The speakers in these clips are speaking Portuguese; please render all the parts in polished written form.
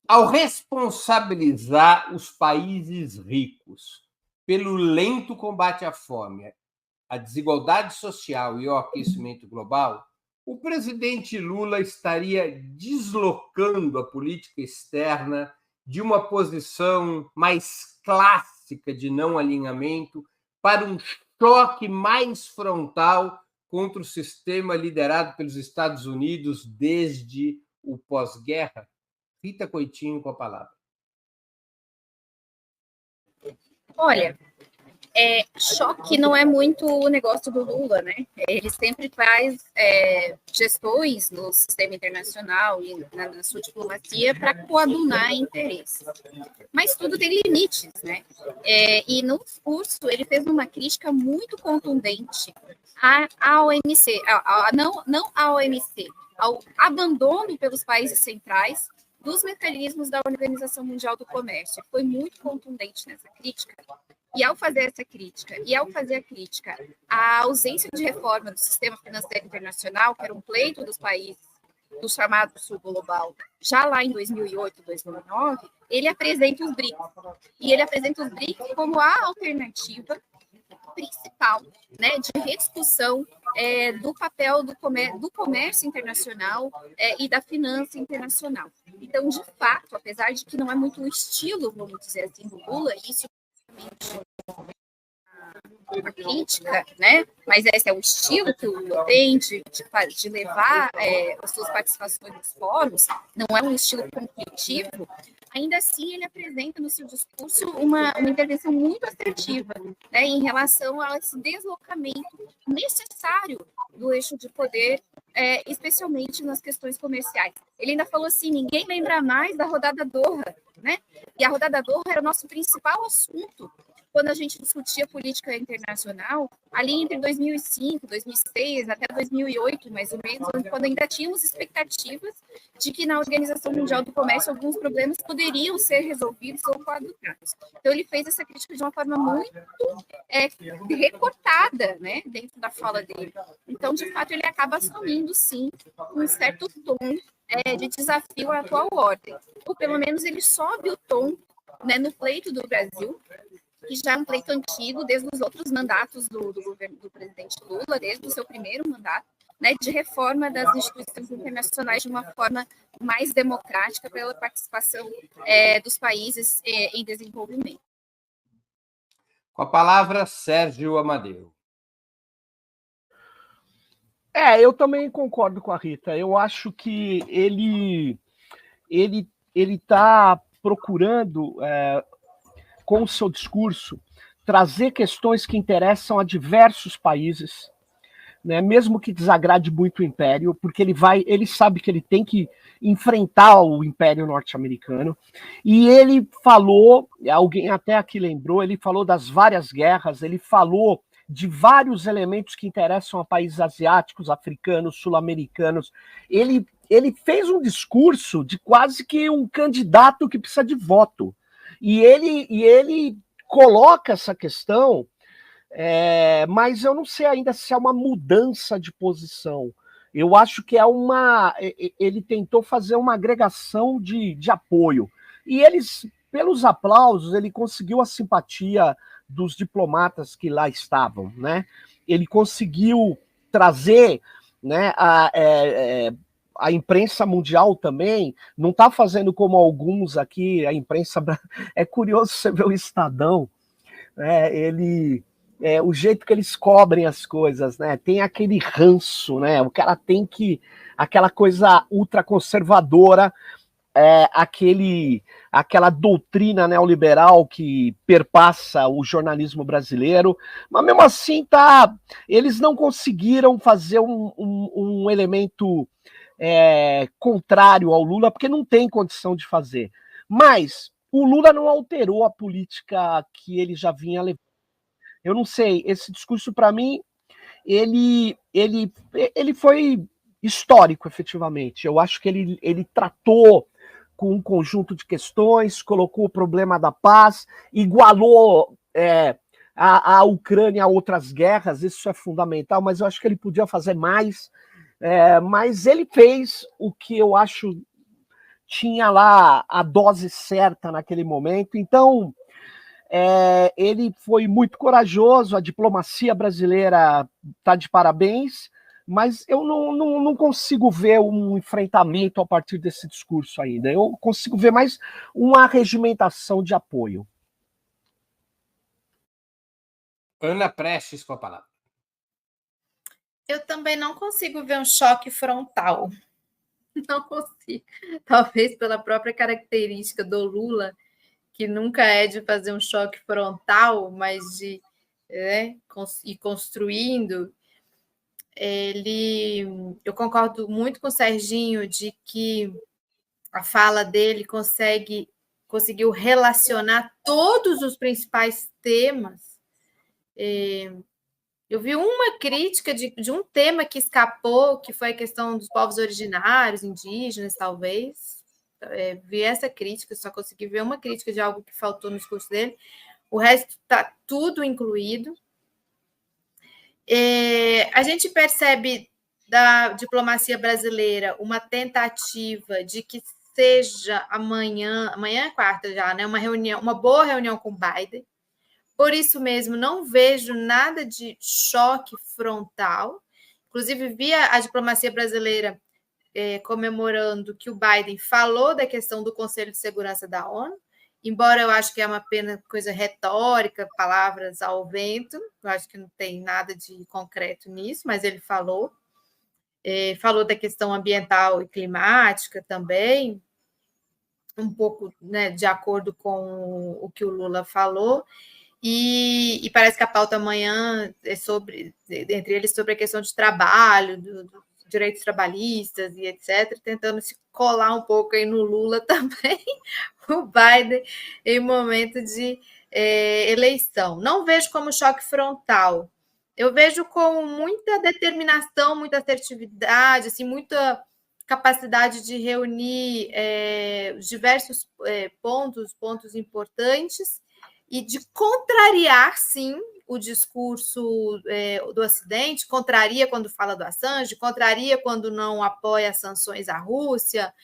Ao responsabilizar os países ricos pelo lento combate à fome, à desigualdade social e ao aquecimento global, o presidente Lula estaria deslocando a política externa de uma posição mais clássica de não alinhamento para um choque mais frontal contra o sistema liderado pelos Estados Unidos desde o pós-guerra? Rita Coitinho com a palavra. Olha, choque não é muito o negócio do Lula, né? Ele sempre faz gestões no sistema internacional e na sua diplomacia para coadunar interesses. Mas tudo tem limites, né? E no discurso ele fez uma crítica muito contundente à OMC, não à OMC, ao abandono pelos países centrais dos mecanismos da Organização Mundial do Comércio. Foi muito contundente nessa crítica. E ao fazer essa crítica, à ausência de reforma do sistema financeiro internacional, que era um pleito dos países do chamado Sul Global, já lá em 2008, 2009, ele apresenta os BRICS. E ele apresenta os BRICS como a alternativa principal, né, de rediscussão do papel do comércio internacional e da finança internacional. Então, de fato, apesar de que não é muito o estilo, vamos dizer assim, do Lula, isso a crítica, né? Mas esse é o estilo que o Lula tem de levar as suas participações nos fóruns, não é um estilo competitivo. Ainda assim, ele apresenta no seu discurso uma intervenção muito assertiva, né, em relação a esse deslocamento necessário do eixo de poder, especialmente nas questões comerciais. Ele ainda falou assim, ninguém lembra mais da rodada Doha, né? E a rodada Doha era o nosso principal assunto quando a gente discutia política internacional, ali entre 2005, 2006, até 2008, mais ou menos, quando ainda tínhamos expectativas de que na Organização Mundial do Comércio alguns problemas poderiam ser resolvidos ou coadunados. Então, ele fez essa crítica de uma forma muito recortada, né, dentro da fala dele. Então, de fato, ele acaba assumindo, sim, um certo tom de desafio à atual ordem. Ou, pelo menos, ele sobe o tom, né, no pleito do Brasil, que já é um pleito antigo, desde os outros mandatos do governo do presidente Lula, desde o seu primeiro mandato, né, de reforma das instituições internacionais de uma forma mais democrática pela participação dos países em desenvolvimento. Com a palavra, Sérgio Amadeu. Eu também concordo com a Rita. Eu acho que ele está procurando, com o seu discurso, trazer questões que interessam a diversos países, né, mesmo que desagrade muito o Império, porque ele sabe que ele tem que enfrentar o Império norte-americano. E ele falou, alguém até aqui lembrou, ele falou das várias guerras, ele falou de vários elementos que interessam a países asiáticos, africanos, sul-americanos. Ele fez um discurso de quase que um candidato que precisa de voto. E ele coloca essa questão, mas eu não sei ainda se é uma mudança de posição. Eu acho que ele tentou fazer uma agregação de apoio. E pelos aplausos, ele conseguiu a simpatia dos diplomatas que lá estavam, né? Ele conseguiu trazer, né, a imprensa mundial também, não está fazendo como alguns aqui, a imprensa... É curioso você ver o Estadão, o jeito que eles cobrem as coisas, né? Tem aquele ranço, né? O cara tem que... Aquela coisa ultraconservadora, aquela doutrina neoliberal que perpassa o jornalismo brasileiro, mas mesmo assim eles não conseguiram fazer um elemento contrário ao Lula, porque não tem condição de fazer. Mas o Lula não alterou a política que ele já vinha levando. Eu não sei, esse discurso, para mim, ele foi histórico, efetivamente. Eu acho que ele tratou com um conjunto de questões, colocou o problema da paz, igualou a Ucrânia a outras guerras, isso é fundamental, mas eu acho que ele podia fazer mais. Mas ele fez o que eu acho tinha lá a dose certa naquele momento. Então, ele foi muito corajoso, a diplomacia brasileira está de parabéns, mas eu não consigo ver um enfrentamento a partir desse discurso ainda. Eu consigo ver mais uma arregimentação de apoio. Ana Prestes com a palavra. Eu também não consigo ver um choque frontal. Não consigo. Talvez pela própria característica do Lula, que nunca é de fazer um choque frontal, mas de ir construindo. Eu concordo muito com o Serginho de que a fala dele conseguiu relacionar todos os principais temas. Eu vi uma crítica de um tema que escapou, que foi a questão dos povos originários, indígenas, talvez. Vi essa crítica, só consegui ver uma crítica de algo que faltou no discurso dele. O resto está tudo incluído. A gente percebe da diplomacia brasileira uma tentativa de que seja amanhã é quarta já, né? Uma boa reunião com Biden. Por isso mesmo, não vejo nada de choque frontal. Inclusive, vi a diplomacia brasileira comemorando que o Biden falou da questão do Conselho de Segurança da ONU, embora eu acho que é uma pena coisa retórica, palavras ao vento, eu acho que não tem nada de concreto nisso, mas ele falou. Falou da questão ambiental e climática também, um pouco, né, de acordo com o que o Lula falou. E parece que a pauta amanhã é entre eles, sobre a questão de trabalho, dos direitos trabalhistas e etc., tentando se colar um pouco aí no Lula também, o Biden, em momento de eleição. Não vejo como choque frontal. Eu vejo com muita determinação, muita assertividade, assim, muita capacidade de reunir diversos pontos importantes, e de contrariar, sim, o discurso do Ocidente, contraria quando fala do Assange, contraria quando não apoia as sanções à Rússia,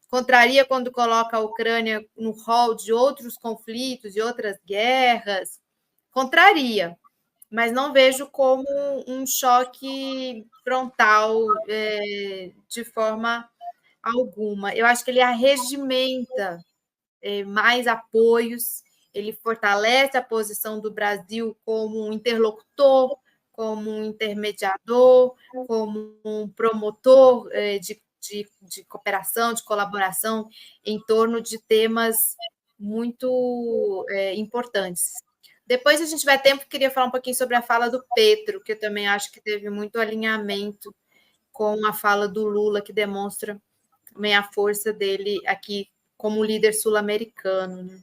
contraria quando coloca a Ucrânia no rol de outros conflitos, de outras guerras, contraria, mas não vejo como um choque frontal de forma alguma. Eu acho que ele arregimenta mais apoios, ele fortalece a posição do Brasil como um interlocutor, como um intermediador, como um promotor de cooperação, de colaboração em torno de temas muito importantes. Depois, se a gente tiver tempo, queria falar um pouquinho sobre a fala do Petro, que eu também acho que teve muito alinhamento com a fala do Lula, que demonstra também a força dele aqui como líder sul-americano. Né?